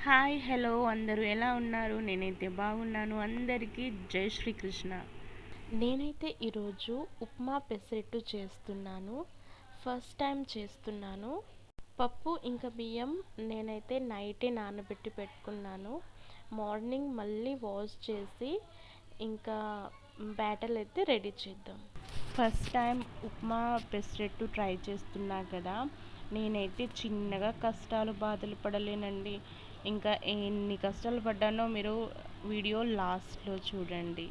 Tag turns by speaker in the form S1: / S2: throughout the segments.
S1: Hi hello అందరూ ఎలా ఉన్నారు? నేనైతే బాగున్నాను. అందరికీ జై శ్రీకృష్ణ. నేనైతే ఈరోజు ఉప్మా పెసరట్టు చేస్తున్నాను. ఫస్ట్ టైం చేస్తున్నాను. పప్పు ఇంకా బియ్యం నేనైతే నైటే నానబెట్టి పెట్టుకున్నాను. మార్నింగ్ మళ్ళీ వాష్ చేసి ఇంకా బ్యాటర్ అయితే రెడీ చేద్దాం. First time upma pesarattu try చేస్తున్నా కదా, నేనైతే చిన్నగా కష్టాలు బాధలు పడలేనండి. ఇంకా ఎన్ని కష్టాలు పడ్డానో మీరు వీడియో లాస్ట్లో చూడండి.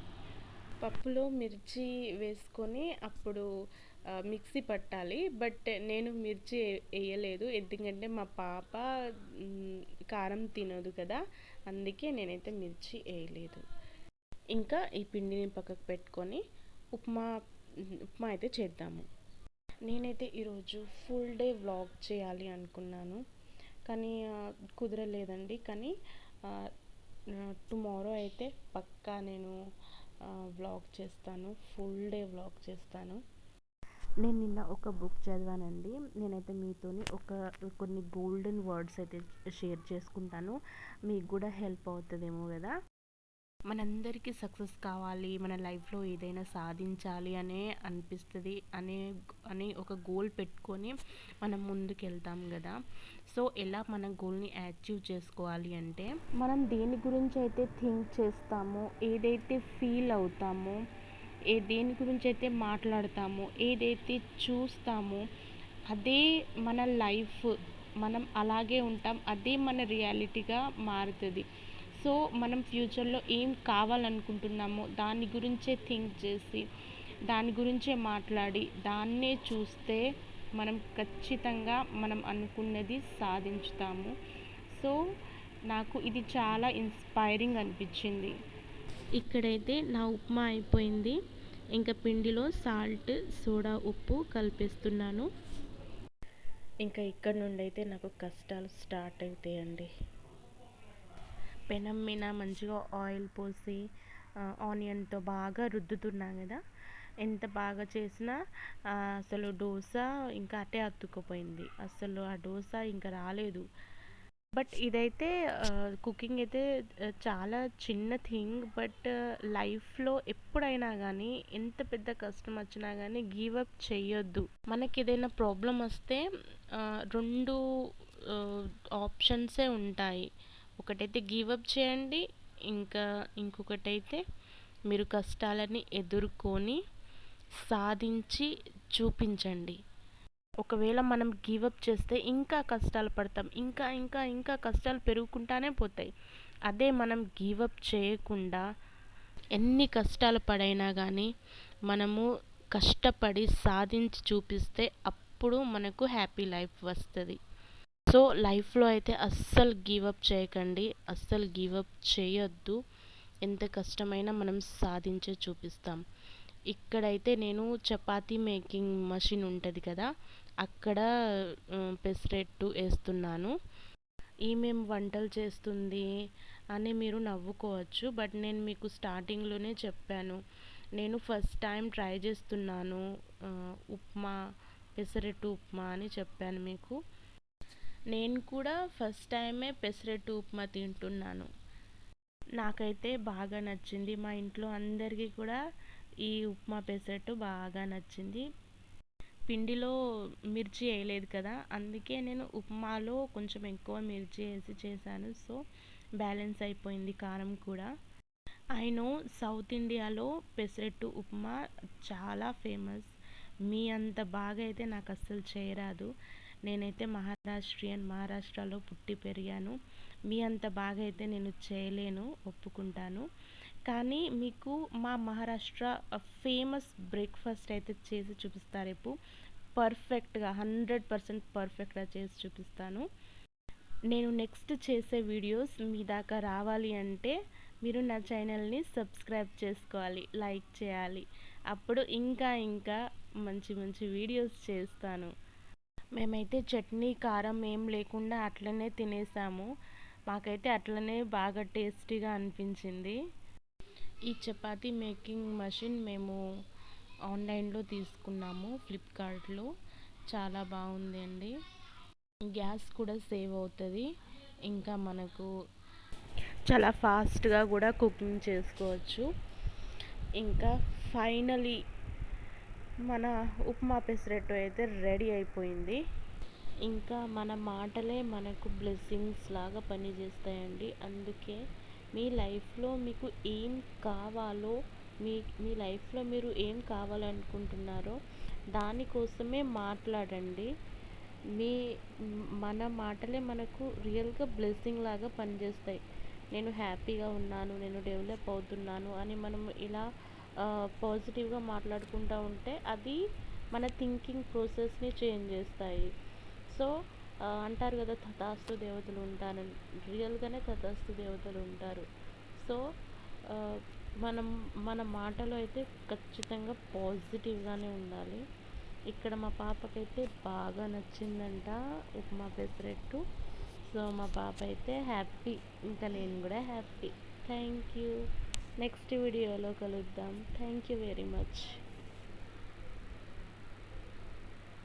S1: పప్పులో మిర్చి వేసుకొని అప్పుడు మిక్సీ పట్టాలి. బట్ నేను మిర్చి వేయలేదు, ఎందుకంటే మా పాప కారం తినదు కదా, అందుకే నేనైతే మిర్చి వేయలేదు. ఇంకా ఈ పిండిని పక్కకు పెట్టుకొని ఉప్మా ఉప్మా అయితే చేద్దాము. నేనైతే ఈరోజు ఫుల్ డే వ్లాగ్ చేయాలి అనుకున్నాను, కానీ కుదరలేదండి. కానీ టుమారో అయితే పక్కా నేను వ్లాగ్ చేస్తాను, ఫుల్ డే వ్లాగ్ చేస్తాను. నేను నిన్న ఒక బుక్ చదివానండి. నేనైతే మీతోని కొన్ని గోల్డెన్ వర్డ్స్ అయితే షేర్ చేసుకుంటాను, మీకు కూడా హెల్ప్ అవుతుందేమో కదా. మనందరికీ సక్సెస్ కావాలి, మన లైఫ్లో ఏదైనా సాధించాలి అనే అనిపిస్తుంది అని ఒక గోల్ పెట్టుకొని మనం ముందుకు వెళ్తాం కదా. సో ఎలా మన గోల్ని అచీవ్ చేసుకోవాలి అంటే, మనం దేని గురించి అయితే థింక్ చేస్తామో, ఏదైతే ఫీల్ అవుతామో, దేని గురించి అయితే మాట్లాడతామో, ఏదైతే చూస్తామో అదే మన లైఫ్. మనం అలాగే ఉంటాం, అదే మన రియాలిటీగా మారుతుంది. సో మనం ఫ్యూచర్లో ఏం కావాలనుకుంటున్నామో దాని గురించే థింక్ చేసి, దాని గురించే మాట్లాడి, దాన్నే చూస్తే మనం ఖచ్చితంగా మనం అనుకున్నది సాధించుతాము. సో నాకు ఇది చాలా ఇన్స్పైరింగ్ అనిపించింది. ఇక్కడైతే నా ఉప్మా అయిపోయింది. ఇంకా పిండిలో సాల్ట్, సోడా, ఉప్పు కలిపేస్తున్నాను. ఇంకా ఇక్కడ నుండి అయితే నాకు కష్టాలు స్టార్ట్ అవుతాయండి. పెనం మీద మంచిగా ఆయిల్ పోసి ఆనియన్తో బాగా రుద్దుతున్నా కదా, ఎంత బాగా చేసినా అసలు దోశ ఇంకా అటే అతుక్కుపోయింది. అసలు ఆ దోశ ఇంకా రాలేదు. బట్ ఇదైతే కుకింగ్ అయితే చాలా చిన్న థింగ్. బట్ లైఫ్లో ఎప్పుడైనా కానీ ఎంత పెద్ద కష్టం వచ్చినా కానీ గివ్ అప్ చేయొద్దు. మనకి ఏదైనా ప్రాబ్లం వస్తే రెండు ఆప్షన్సే ఉంటాయి. ఒకటైతే గివ్ అప్ చేయండి, ఇంకొకటైతే మీరు కష్టాలని ఎదుర్కొని సాధించి చూపించండి. ఒకవేళ మనం గివప్ చేస్తే ఇంకా కష్టాలు పడతాం, ఇంకా ఇంకా ఇంకా కష్టాలు పెరుగుకుంటానే పోతాయి. అదే మనం గివప్ చేయకుండా ఎన్ని కష్టాలు పడైనా కానీ మనము కష్టపడి సాధించి చూపిస్తే అప్పుడు మనకు హ్యాపీ లైఫ్ వస్తుంది. సో లైఫ్లో అయితే అస్సలు గివప్ చేయకండి, అస్సలు గివప్ చేయొద్దు. ఎంత కష్టమైనా మనం సాధించే చూపిస్తాం. ఇక్కడైతే నేను చపాతీ మేకింగ్ మషిన్ ఉంటుంది కదా, అక్కడ పెసరట్టు వేస్తున్నాను. ఈమెం వంటలు చేస్తుంది అని మీరు నవ్వుకోవచ్చు, బట్ నేను మీకు స్టార్టింగ్లోనే చెప్పాను, నేను ఫస్ట్ టైం ట్రై చేస్తున్నాను ఉప్మా, పెసరట్టు ఉప్మా అని చెప్పాను మీకు. నేను కూడా ఫస్ట్ టైమే పెసరట్టు ఉప్మా తింటున్నాను. నాకైతే బాగా నచ్చింది, మా ఇంట్లో అందరికీ కూడా ఈ ఉప్మా పెసరట్టు బాగా నచ్చింది. పిండిలో మిర్చి వేయలేదు కదా, అందుకే నేను ఉప్మాలో కొంచెం ఎక్కువ మిర్చి వేసి చేశాను. సో బ్యాలెన్స్ అయిపోయింది కారం కూడా. ఐ నో సౌత్ ఇండియాలో పెసరట్టు ఉప్మా చాలా ఫేమస్. మీ అంత బాగా అయితే నాకు అస్సలు చేయరాదు. నేనైతే మహారాష్ట్రలో పుట్టి పెరిగాను. మీ అంత బాగా అయితే నేను చేయలేను, ఒప్పుకుంటాను. కానీ మీకు మా మహారాష్ట్ర ఫేమస్ బ్రేక్ఫాస్ట్ అయితే చేసి చూపిస్తా రేపు. పర్ఫెక్ట్గా 100% పర్ఫెక్ట్గా చేసి చూపిస్తాను. నేను నెక్స్ట్ చేసే వీడియోస్ మీ దాకా రావాలి అంటే మీరు నా ఛానల్ని సబ్స్క్రైబ్ చేసుకోవాలి, లైక్ చేయాలి. అప్పుడు ఇంకా ఇంకా మంచి మంచి వీడియోస్ చేస్తాను. మేమైతే చట్నీ కారం ఏం లేకుండా అట్లనే తినేసాము. మాకైతే అట్లనే బాగా టేస్టీగా అనిపించింది. ఈ చపాతీ మేకింగ్ మషిన్ మేము ఆన్లైన్లో తీసుకున్నాము, ఫ్లిప్కార్ట్లో. చాలా బాగుంది అండి. గ్యాస్ కూడా సేవ్ అవుతుంది. ఇంకా మనకు చాలా ఫాస్ట్గా కూడా కుకింగ్ చేసుకోవచ్చు. ఇంకా ఫైనలీ మన ఉప్మా పెసరట్టు అయితే రెడీ అయిపోయింది. ఇంకా మన మాటలే మనకు బ్లెస్సింగ్స్ లాగా పనిచేస్తాయండి. అందుకే మీ లైఫ్లో మీకు ఏం కావాలో, మీ మీ లైఫ్లో మీరు ఏం కావాలనుకుంటున్నారో దానికోసమే మాట్లాడండి. మీ మన మాటలే మనకు రియల్గా బ్లెస్సింగ్ లాగా పనిచేస్తాయి. నేను హ్యాపీగా ఉన్నాను, నేను డెవలప్ అవుతున్నాను అని మనం ఇలా పాజిటివ్గా మాట్లాడుకుంటూ ఉంటే అది మన థింకింగ్ ప్రాసెస్ని చేంజ్ చేస్తాయి. సో అంటారు కదా, తథాస్తు దేవతలు ఉంటారని. రియల్గానే తథాస్తు దేవతలు ఉంటారు. సో ఆ, మనం మన మాటలో అయితే ఖచ్చితంగా పాజిటివ్గానే ఉండాలి. ఇక్కడ మా పాపకైతే బాగా నచ్చిందంట ఉప్మా పెసరట్టు. సో మా పాప అయితే హ్యాపీ, ఇంకా నేను కూడా హ్యాపీ. Thank you. నెక్స్ట్ వీడియోలో కలుద్దాం. Thank you very much.